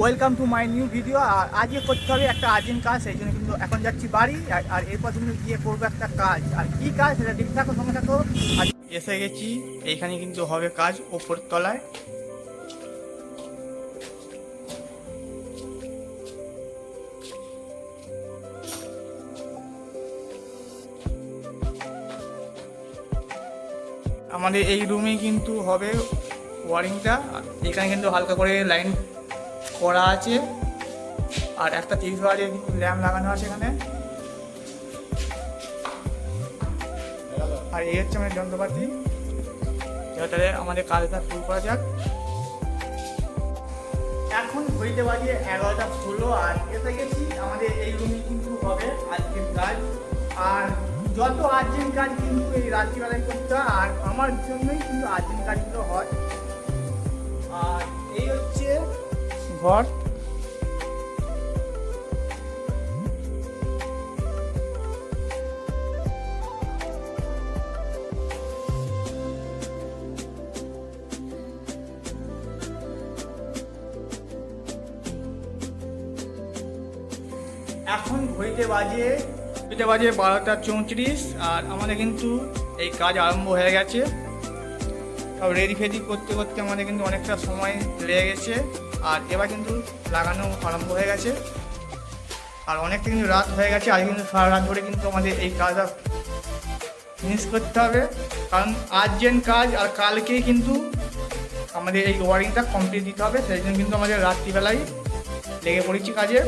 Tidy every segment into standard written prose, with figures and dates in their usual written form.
Welcome to my new video. আর আজকে করতে হবে একটা আর্জেন্ট কাজ, সেই জন্য কিন্তু এখন যাচ্ছি বাড়ি। আর এরপর কিন্তু গিয়ে করবো একটা কাজ। আর কী কাজ সেটা দেখতে থাকো, সঙ্গে থাকো। আর এসে গেছি, এইখানে কিন্তু হবে কাজ ওপর তলায়। আমাদের এই রুমে কিন্তু হবে ওয়ারিংটা। এখানে কিন্তু হালকা করে লাইন করা আছে, আর একটা 30 ওয়াটের কিন্তু ল্যাম্প লাগানো আছে এখানে। আর এই হচ্ছে আমাদের যন্ত্রপাতি। তাহলে আমাদের কাজটা শুরু করা যাক। এখন ঘড়িতে বাজে 11টা 16, আর এসে গেছি। আমাদের এই রুমে কিন্তু হবে আজকের কাজ। আর যত আর্জেন্ট কাজ কিন্তু এই রাত্রিবেলায় করতে হয়, আর আমার জন্যই কিন্তু আর্জেন্ট কাজগুলো হয়। আর এই হচ্ছে ঘর। এখন ঘড়িতে বাজে 12টা 34, আর আমাদের কিন্তু এই কাজ আরম্ভ হয়ে গেছে। সব রেডি ফেডি করতে করতে আমাদের কিন্তু অনেকটা সময় লেগে গেছে। আর এবার কিন্তু লাগানো আরম্ভ হয়ে গেছে। আর অনেকটা কিন্তু রাত হয়ে গেছে। আজ কিন্তু সারা রাত ধরে কিন্তু আমাদের এই কাজটা ফিনিশ করতে হবে, কারণ আর্জেন্ট কাজ। আর কালকেই কিন্তু আমাদের এই ওয়ারিংটা কমপ্লিট দিতে হবে। সেই জন্য কিন্তু আমাদের রাত্রিবেলায় লেগে পড়েছি কাজে।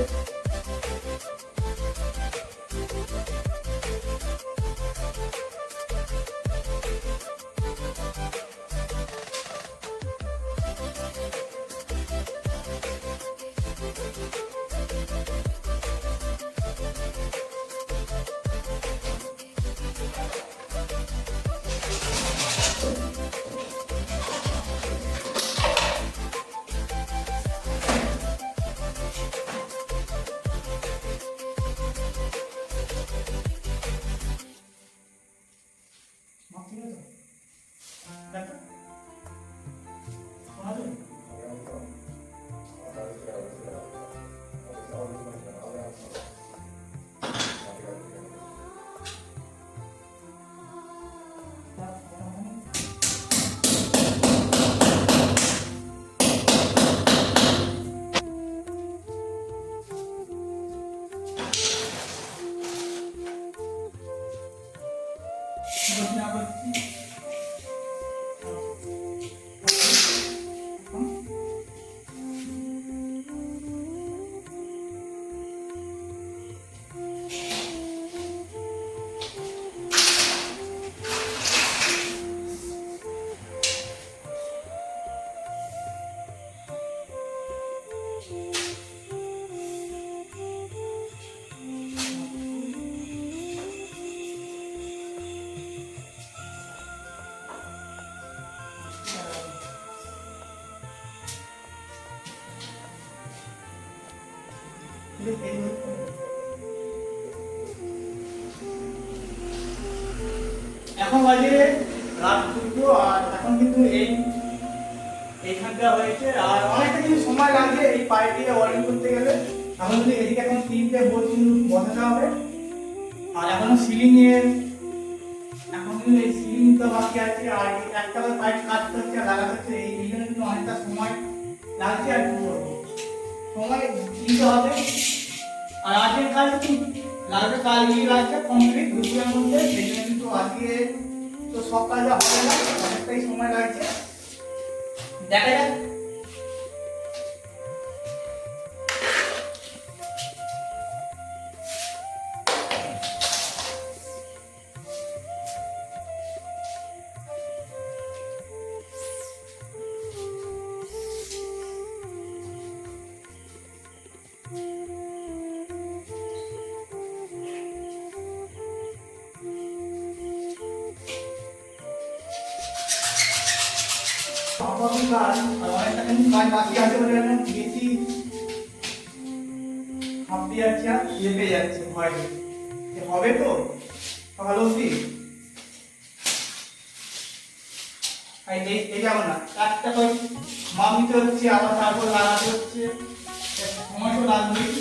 এখন বাজে রাত 2টো, আর এখন কিন্তু এইখানটা হয়েছে। আর অনেকটা কিন্তু সময় লাগে এই পাইপ দিয়ে ওয়ারিং করতে গেলে। এখন কিন্তু এদিকে এখন 3টে বোর্ড কিন্তু বসাতে হবে। আর এখনো এখন কিন্তু এই সিলিংটা বাকি আছে। আর একটা পাইপ কাটতে হচ্ছে, লাগাতে হচ্ছে। এই জন্য কিন্তু অনেকটা সময় লাগছে। আর সময় দিতে হবে। আর আজকের কাজ কি লাগবে, কাল গিয়ে লাগছে কমপ্লিট দুপুরের মধ্যে। সেই জন্য কিন্তু আজকে তো সব কাজ হবে না, অনেকটাই সময় লাগছে। দেখা যাক। কাজ আর অনেকটা কিন্তু কাজ বাকি আছে বলে আমি গেছি হাঁপিয়ে যাচ্ছে, আর লেপে যাচ্ছে ভয়। হবে তো ভালো কি এই যেমন না একটা করে মাপ নিতে হচ্ছে, আবার তারপর লাগাতে হচ্ছে। লাগবেই।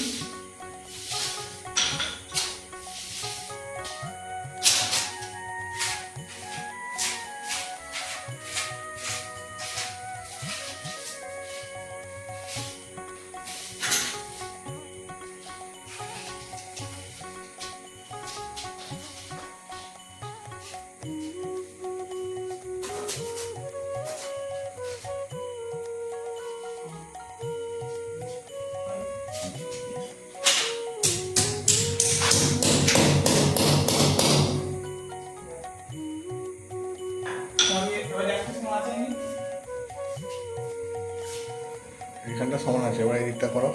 এখানটা সমান আছে, এবার এই দিকটা করো,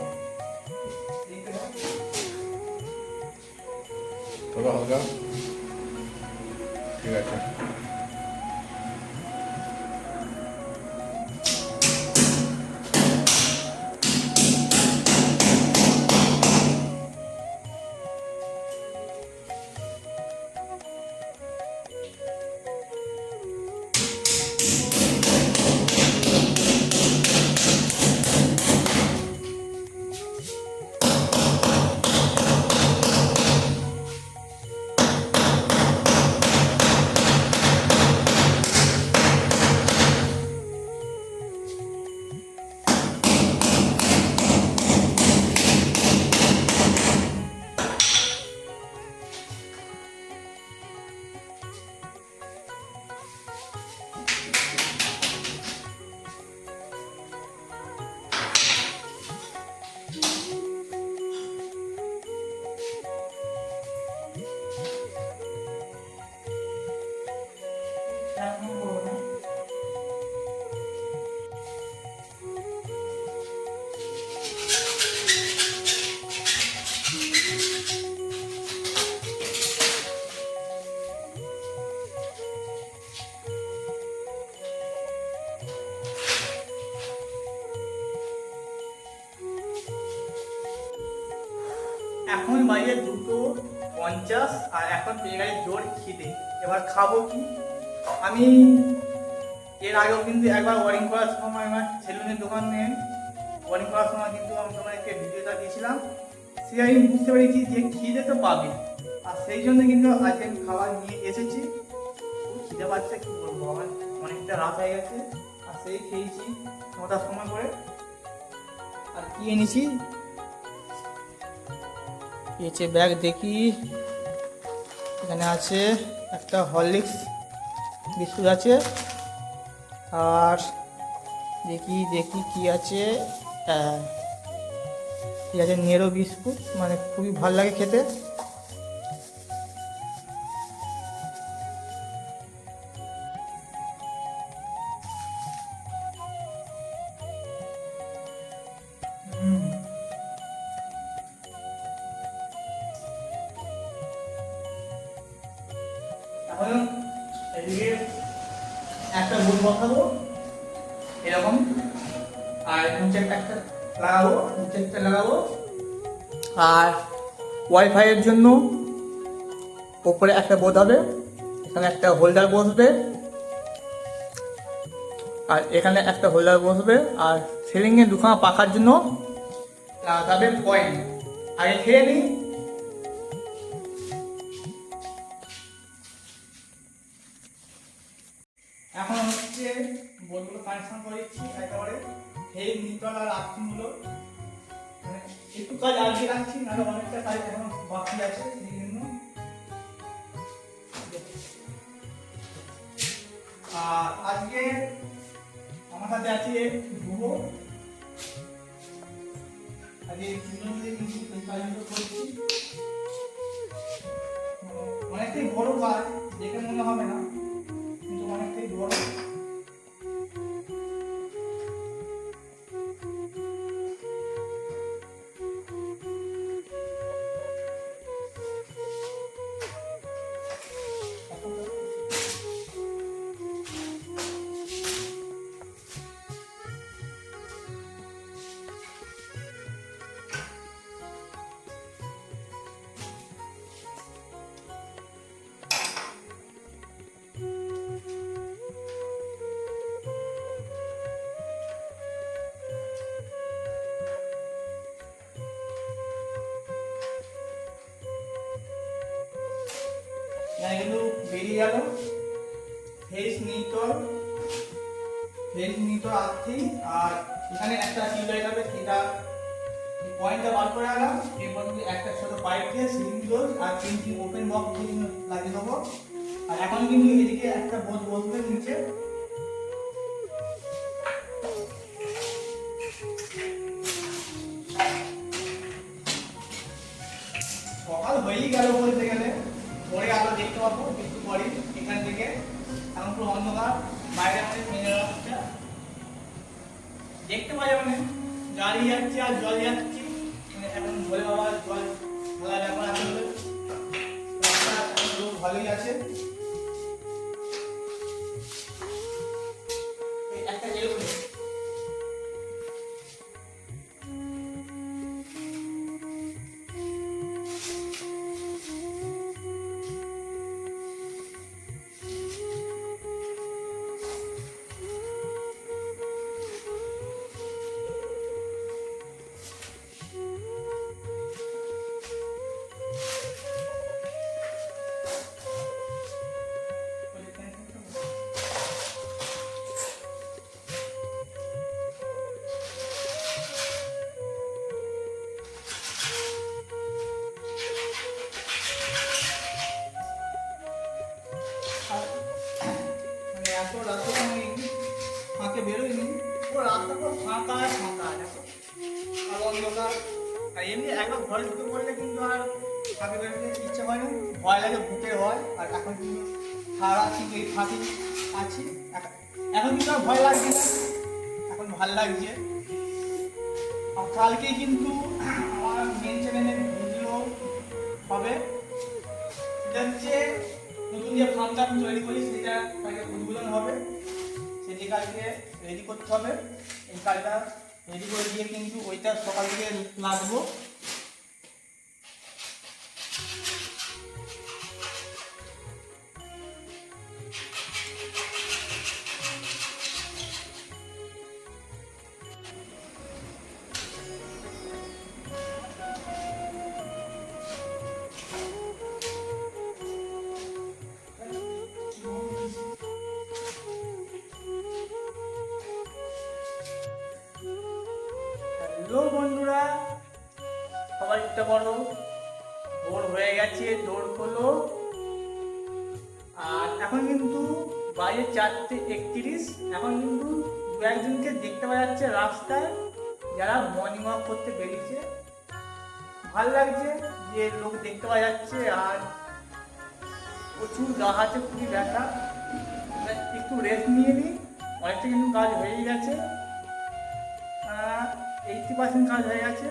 তোলো হালকা, ঠিক আছে। এখন বাজে 2:50 আর এখন পেয়ে গেছে জোর খিদে। এবার খাবো কি? আমি এর আগেও কিন্তু একবার ওয়ারিং করার সময় আমার সেলুনের দোকানে ওয়ারিং করার সময় কিন্তু আমি তোমাদেরকে ভিডিওটা দিয়েছিলাম। সে আমি বুঝতে পেরেছি যে খিদে তো পাবে, আর সেই জন্য কিন্তু আজকে আমি খাবার নিয়ে এসেছি। খুব খিদে পাচ্ছে, কি বলবো, আমার অনেকটা রাত হয়ে গেছে আর সেই খেয়েছি 9টার সময় করে। আর কি এনেছি এসে ব্যাগ দেখি, এখানে আছে একটা হরলিক্স বিস্কুট আছে, আর দেখি কি আছে, ঠিক আছে নেরো বিস্কুট, মানে খুবই ভালো লাগে খেতে। এখন এদিকে একটা বোর্ড বসাবো এরকম, আর নিচে একটা লাগাবো, আর ওয়াইফাইয়ের জন্য উপরে একটা বোর্ড হবে, এখানে একটা হোল্ডার বসবে, আর এখানে একটা হোল্ডার বসবে, আর সিলিংয়ে দুখানা পাখার জন্য লাগাবে পয়েন্ট। আগে খেয়ে নিই। এখন হচ্ছে বোর্ডগুলো কানেকশন করে দিচ্ছি একেবারে, এই নিচতলা রাখছিগুলো একটু কাজ আগে রাখছি, নাহলে অনেকটা কাজ এখন বাকি আছে, সেই জন্য। আর আজকে আমার সাথে আছে ধ্রুব, আজকে কাজগুলো করছি, অনেকটাই বড় কাজ, দেখে মনে হবে না কিন্তু অনেকটাই বড়। গেল। ফেস নিউট্রাল আর্থি, আর এখানে একটা টিউবলাইট হবে, সেটা পয়েন্টটা বার করে আনলাম। এরপর কিন্তু একটা ছোট পাইপ দিয়ে সিলিং ডোর আর 3টি ওপেন বক্স লাগিয়ে দেবো। আর এখন কিন্তু এদিকে একটা বোর্ড বসবে নিচে। সকাল হয়েই গেল বলতে গেলে, পরে আলো দেখতে পাবো একটু পরে এখান থেকে। এখন পুরো অন্ধকার, বাইরে আমাদের মেয়ে রাস্তা দেখতে পাওয়া যাবে না, গাড়ি যাচ্ছে আর জল যাচ্ছে। এখন ভোলে বাবা জল ঢালা ব্যাপার আসলে লোক ভালোই আছে। একটা এলো মানে এত রাস্তা আমি ফাঁকে বেরোইনি, পুরো রাস্তা পুরো ফাঁকা দেখো, আর অন্ধকার। আর এমনি একবার ঘরে ঢুকে পড়লে কিন্তু আর ফাঁকে বেরোতে ইচ্ছে হয় না, ভয় লাগে, ভূতের ভয়। আর এখন কিন্তু সারা কিন্তু এই ফাঁকে আছি, এখন কিন্তু আর ভয় লাগছে না, এখন ভালো লাগছে। আর কালকেই কিন্তু আমার মেন চ্যানেলের ভিডিও হবে, সেটা হচ্ছে নতুন যে ফার্মটা আমি তৈরি করি সেটা কালকে উদ্বোধন হবে, সেটি কালকে রেডি করতে হবে। এই কাজটা রেডি করে দিয়ে কিন্তু ওইটা সকাল থেকে লাগবো। হ্যালো বন্ধুরা, সবাই একটা বলো, ভোর হয়ে গেছে, দৌড় হলো। আর এখন কিন্তু বাইরে 4:31। এখন কিন্তু দু একজনকে দেখতে পাওয়া যাচ্ছে রাস্তায়, যারা মর্নিং ওয়াক করতে বেরিয়েছে। ভাল লাগছে যে লোক দেখতে পাওয়া যাচ্ছে। আর প্রচুর গা হাতে খুবই ব্যথা, একটু রেস্ট নিয়ে নিই। অনেকটা কিন্তু কাজ হয়েই গেছে, 80% কাজ হয়ে গেছে,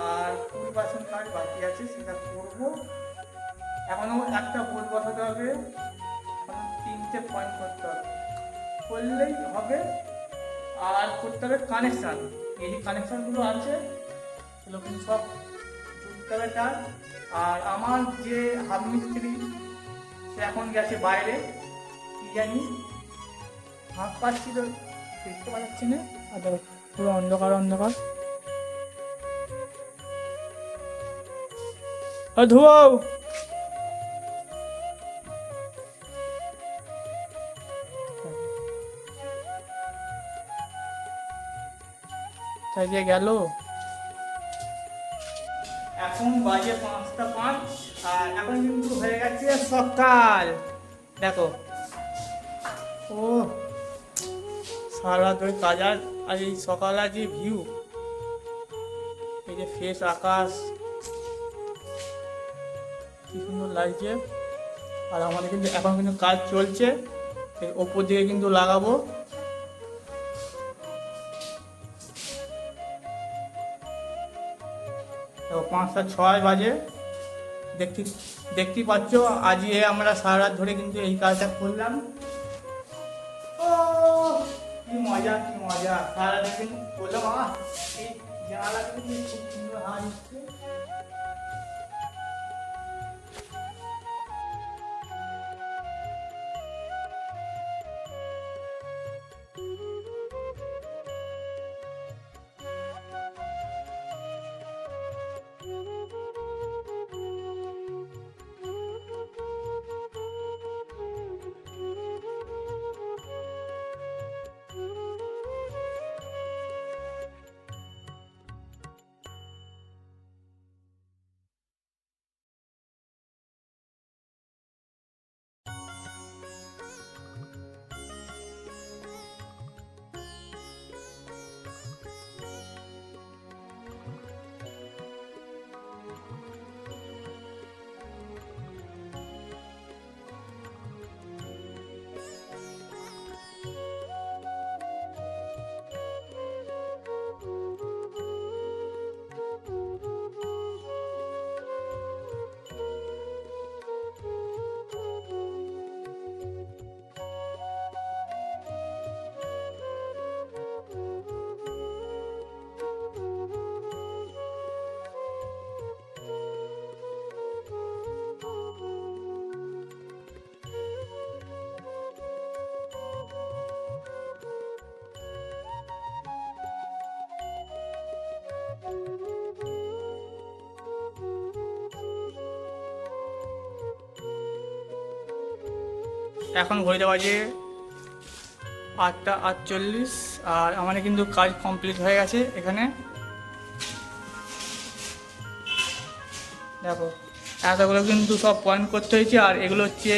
আর 20% কাজ বাকি আছে, সেটা করবো। এখনও একটা বোর্ড বসাতে হবে, এখন 3টে পয়েন্ট করতে হবে, করলেই হবে। আর করতে হবে কানেকশান, এই যে কানেকশানগুলো আছে সেগুলো কিন্তু সব জুড়তে হবে তার। আর আমার যে হাফ মিস্ত্রি, সে এখন গেছে বাইরে, কি জানি হাঁক পাচ্ছি তো দেখতে পাচ্ছি না। আর পুরো অন্ধকার ধোয়াও। তাই গেল। এখন বাজে 5:05, আর এখন কিন্তু হয়ে গেছে সকাল। দেখো, ও সারা ধরে কাজ। আর এই সকালের যে ভিউ, এই যে ফ্রেশ আকাশ, কি সুন্দর লাগছে। আর আমাদের কিন্তু এখন কিন্তু কাজ চলছে, ওপর দিকে কিন্তু লাগাবো। দেখো 5:06 বাজে, দেখতেই পাচ্ছ। আজকে আমরা সারা রাত ধরে কিন্তু এই কাজটা করলাম। ও কি মজা, সারা রাত কিন্তু করলাম। এই জানালা কিন্তু খুব সুন্দর হাওয়া দিচ্ছে। এখন ঘড়িতে বাজে 8:48 আর আমাদের কিন্তু কাজ কমপ্লিট হয়ে গেছে। এখানে দেখো এতগুলো কিন্তু সব পয়েন্ট করতে হয়েছে, আর এগুলো হচ্ছে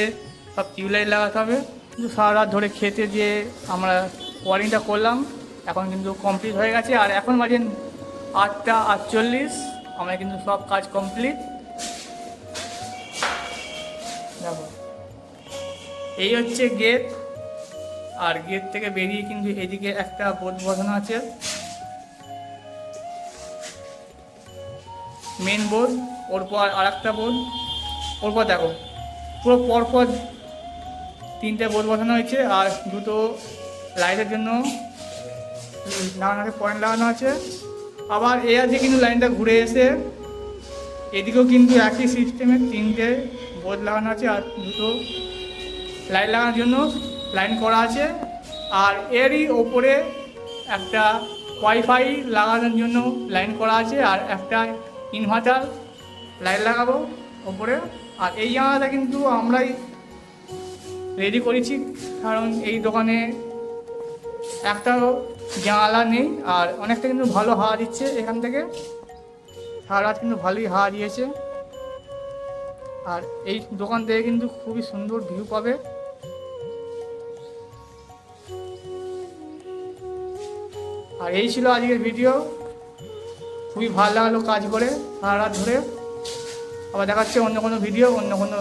সব টিউবলাইট লাগাতে হবে। কিন্তু সারা রাত ধরে খেতে যে আমরা ওয়ারিংটা করলাম এখন কিন্তু কমপ্লিট হয়ে গেছে। আর এখন বাজে 8:48, আমরা কিন্তু সব কাজ কমপ্লিট। দেখো এই হচ্ছে গেট, আর গেট থেকে বেরিয়ে কিন্তু এদিকে একটা বোর্ড বসানো আছে, মেন বোর্ড, ওর পর আর একটা বোর্ড, ওর পর দেখো পুরো পরপর 3টে বোর্ড বসানো হয়েছে, আর দুটো লাইটের জন্য লাগানো পয়েন্ট লাগানো আছে। আবার এ আছে কিন্তু লাইনটা ঘুরে এসে এদিকেও কিন্তু একই সিস্টেমে 3টে বোর্ড লাগানো আছে, আর দুটো লাইট লাগানোর জন্য লাইন করা আছে। আর এরই ওপরে একটা ওয়াইফাই লাগানোর জন্য লাইন করা আছে, আর একটা ইনভার্টার লাইট লাগাবো ওপরে। আর এই জানালাটা কিন্তু আমরাই রেডি করেছি, কারণ এই দোকানে একটাও জানালা নেই, আর অনেকটা কিন্তু ভালো হাওয়া দিচ্ছে এখান থেকে। সারা রাত কিন্তু ভালোই হাওয়া দিয়েছে, আর এই দোকান থেকে কিন্তু খুবই সুন্দর ভিউ পাবে। আর এই ছিল আজকের ভিডিও, খুবই ভালো লাগলো কাজ করে সারা রাত ধরে। আবার দেখাচ্ছে অন্য কোনো ভিডিও অন্য কোনো